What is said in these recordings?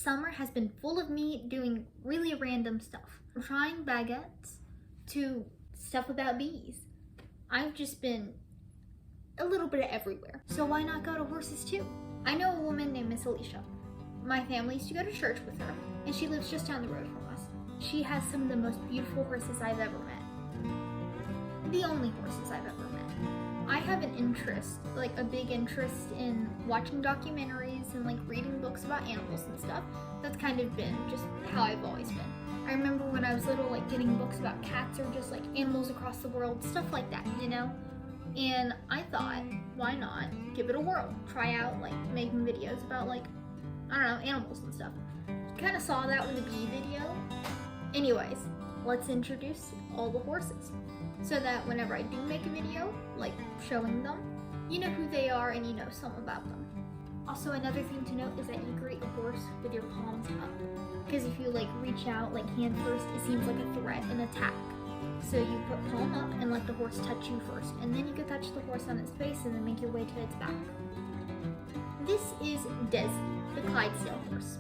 summer has been full of me doing really random stuff. From trying baguettes to stuff about bees. I've just been a little bit everywhere. So why not go to horses too? I know a woman named Miss Alicia. My family used to go to church with her, and she lives just down the road from us. She has some of the most beautiful horses I've ever met. The only horses I've ever met. I have an interest, like a big interest in watching documentaries and like reading books about animals and stuff. That's kind of been just how I've always been. I remember when I was little, like getting books about cats or just like animals across the world, stuff like that, you know? And I thought, why not give it a whirl? Try out like making videos about like, I don't know, animals and stuff. Kind of saw that with the bee video. Anyways, let's introduce all the horses so that whenever I do make a video, like showing them, you know who they are and you know some about them. Also, another thing to note is that you greet a horse with your palms up. Because if you like reach out like hand first, it seems like a threat, an attack. So you put palm up and let the horse touch you first, and then you can touch the horse on its face and then make your way to its back. This is Desi, the Clydesdale horse.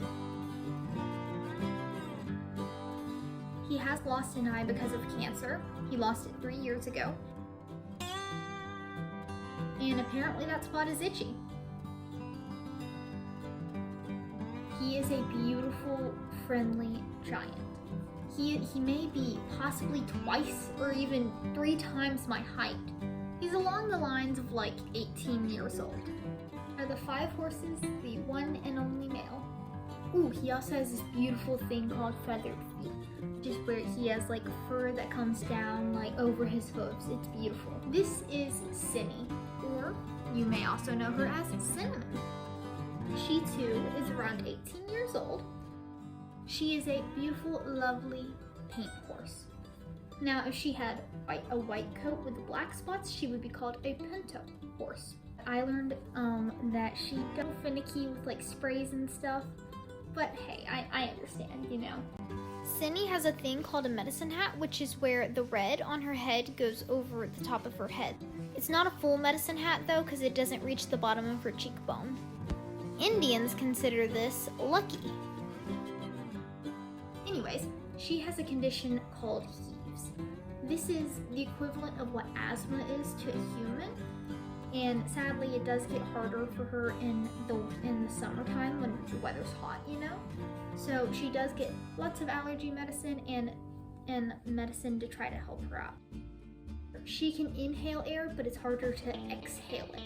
He has lost an eye because of cancer. He lost it 3 years ago. And apparently that spot is itchy. He is a beautiful, friendly giant. He may be possibly twice or even 3 times my height. He's along the lines of like 18 years old. Are the 5 horses the one and only male? Ooh, he also has this beautiful thing called feathered feet, which is where he has like fur that comes down like over his hooves. It's beautiful. This is Cinny, or you may also know her as Cinnamon. She too is around 18 years old. She is a beautiful, lovely paint horse. Now, if she had a white coat with black spots, she would be called a pinto horse. I learned that she's so finicky with like sprays and stuff, but hey, I understand, you know. Cinny has a thing called a medicine hat, which is where the red on her head goes over the top of her head. It's not a full medicine hat though, because it doesn't reach the bottom of her cheekbone. Indians consider this lucky. Anyways, she has a condition called heaves. This is the equivalent of what asthma is to a human, and sadly it does get harder for her in the summertime when the weather's hot, you know? So she does get lots of allergy medicine and medicine to try to help her out. She can inhale air, but it's harder to exhale it.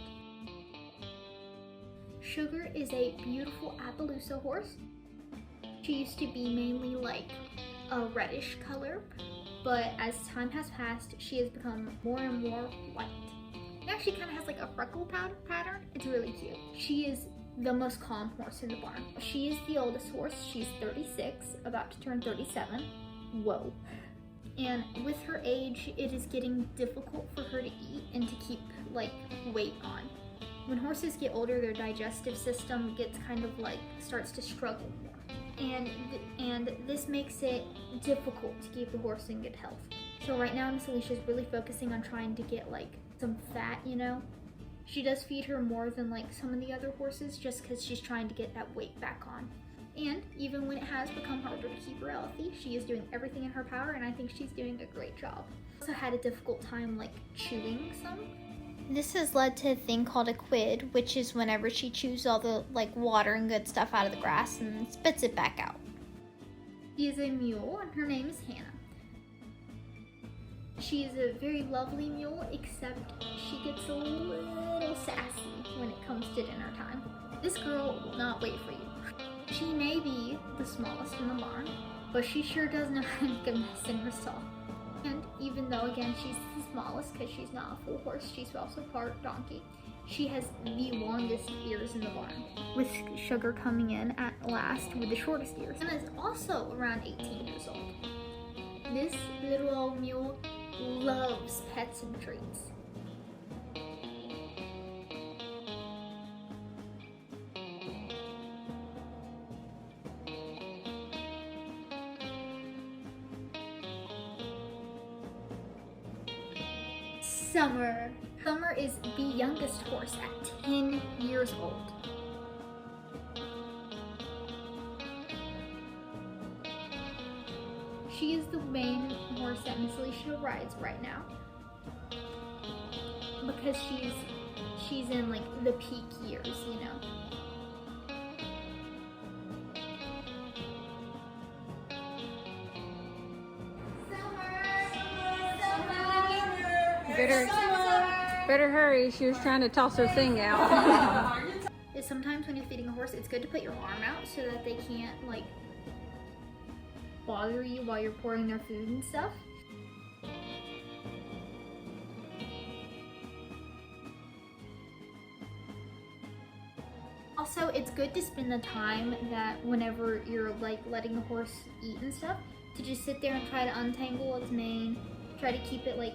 Sugar is a beautiful Appaloosa horse. She used to be mainly like a reddish color, but as time has passed, she has become more and more white. Now she kind of has like a freckle pattern. It's really cute. She is the most calm horse in the barn. She is the oldest horse. She's 36, about to turn 37. Whoa. And with her age, it is getting difficult for her to eat and to keep like weight on. When horses get older, their digestive system gets kind of like, starts to struggle more. And this makes it difficult to keep a horse in good health. So right now, Miss Alicia's really focusing on trying to get like some fat, you know? She does feed her more than like some of the other horses just because she's trying to get that weight back on. And even when it has become harder to keep her healthy, she is doing everything in her power, and I think she's doing a great job. Also had a difficult time like chewing some. This has led to a thing called a quid, which is whenever she chews all the like water and good stuff out of the grass and spits it back out. She is a mule and her name is Hannah. She is a very lovely mule, except she gets a little sassy when it comes to dinner time. This girl will not wait for you. She may be the smallest in the barn, but she sure does know how to make a mess in her stall. And even though, again, she's the smallest because she's not a full horse, she's also part donkey, she has the longest ears in the barn, with Sugar coming in at last with the shortest ears. And is also around 18 years old. This little old mule loves pets and treats. Summer. Summer is the youngest horse at 10 years old. She is the main horse that Miss Alicia rides right now. Because she's in like the peak years, you know. Better hurry. She was trying to toss her thing out. Sometimes when you're feeding a horse, it's good to put your arm out so that they can't like bother you while you're pouring their food and stuff. Also, it's good to spend the time that whenever you're like letting the horse eat and stuff, to just sit there and try to untangle its mane, try to keep it like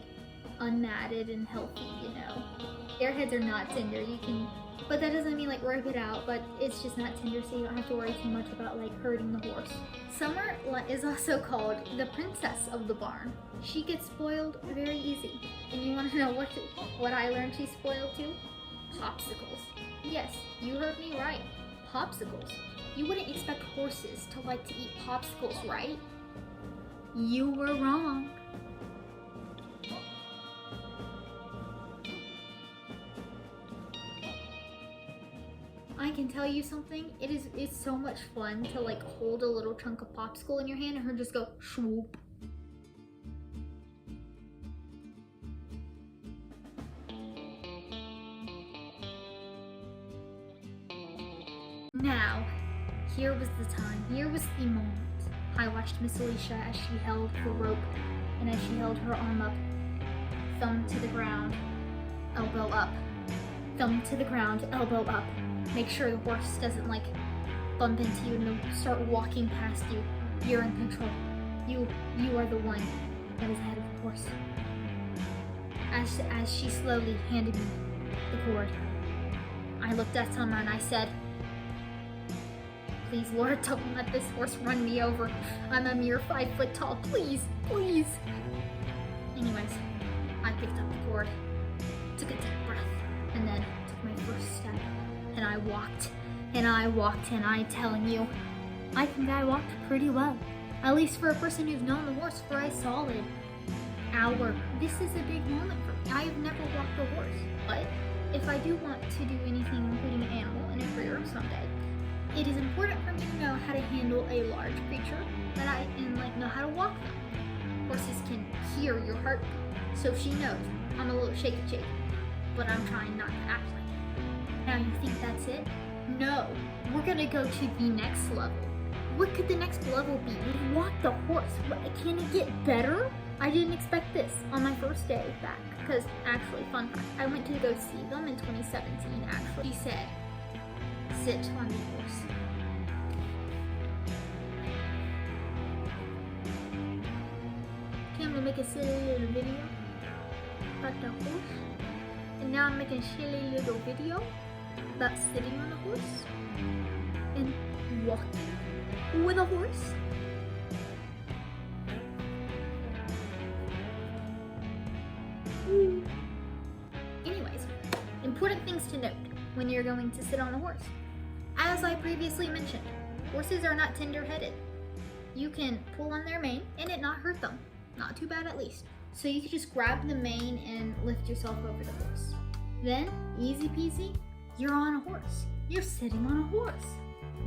unmatted and healthy, you know. Airheads are not tender, you can, but that doesn't mean like rip it out, but it's just not tender, so you don't have to worry too much about like hurting the horse. Summer is also called the princess of the barn. She gets spoiled very easy. And you want to know what I learned she's spoiled to? Popsicles. Yes, you heard me right. Popsicles. You wouldn't expect horses to like to eat popsicles, right? You were wrong. I can tell you something, it's so much fun to like hold a little chunk of popsicle in your hand and her just go swoop. Now, here was the time, here was the moment. I watched Miss Alicia as she held the rope and as she held her arm up, thumb to the ground, elbow up, thumb to the ground, elbow up. Make sure the horse doesn't like bump into you and start walking past you. You're in control. You are the one that is ahead of the horse. As she slowly handed me the cord, I looked at Summer and I said, "Please, Lord, don't let this horse run me over. I'm a mere 5 foot tall. Please, please." Anyways, I picked up the cord, took a deep breath, and then took my first step. And I walked, and I'm telling you, I think I walked pretty well. At least for a person who's known the horse for a solid hour. This is a big moment for me. I have never walked a horse, but if I do want to do anything including an animal in a career someday, it is important for me to know how to handle a large creature and like know how to walk them. Horses can hear your heartbeat, so she knows I'm a little shaky, but I'm trying not to act like it. Now you think that's it? No, we're gonna go to the next level. What could the next level be? We walked the horse. Can it get better? I didn't expect this on my first day back. Because actually, fun fact, I went to go see them in 2017 actually. She said, "Sit on the horse." Okay, I'm gonna make a silly little video about the horse. And now I'm making a silly little video about sitting on a horse and walking with a horse. Anyways, important things to note when you're going to sit on a horse. As I previously mentioned, horses are not tender-headed. You can pull on their mane and it not hurt them. Not too bad at least. So you can just grab the mane and lift yourself over the horse. Then, easy peasy, you're on a horse. You're sitting on a horse.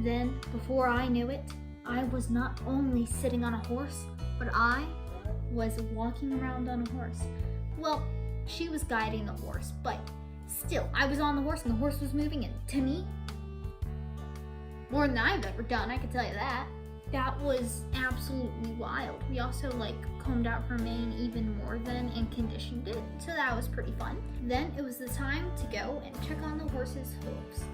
Then, before I knew it, I was not only sitting on a horse, but I was walking around on a horse. Well, she was guiding the horse, but still, I was on the horse and the horse was moving, and to me, more than I've ever done, I can tell you that. That was absolutely wild. We also combed out her mane even more then and conditioned it, so that was pretty fun. Then it was the time to go and check on the horse's hooves.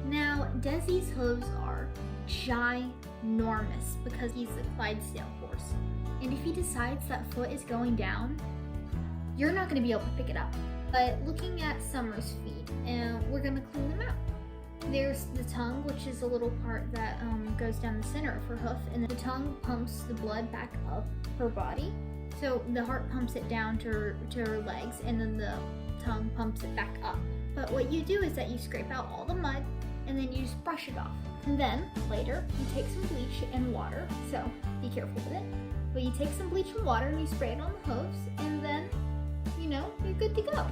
Now, Desi's hooves are ginormous because he's a Clydesdale horse. And if he decides that foot is going down, you're not going to be able to pick it up. But looking at Summer's feet, and we're going to clean them out. There's the tongue, which is a little part that goes down the center of her hoof, and the tongue pumps the blood back up her body. So the heart pumps it down to her legs, and then the tongue pumps it back up. But what you do is that you scrape out all the mud and then you just brush it off. And then later you take some bleach and water, so be careful with it. But you take some bleach and water and you spray it on the hooves, and then, you know, you're good to go.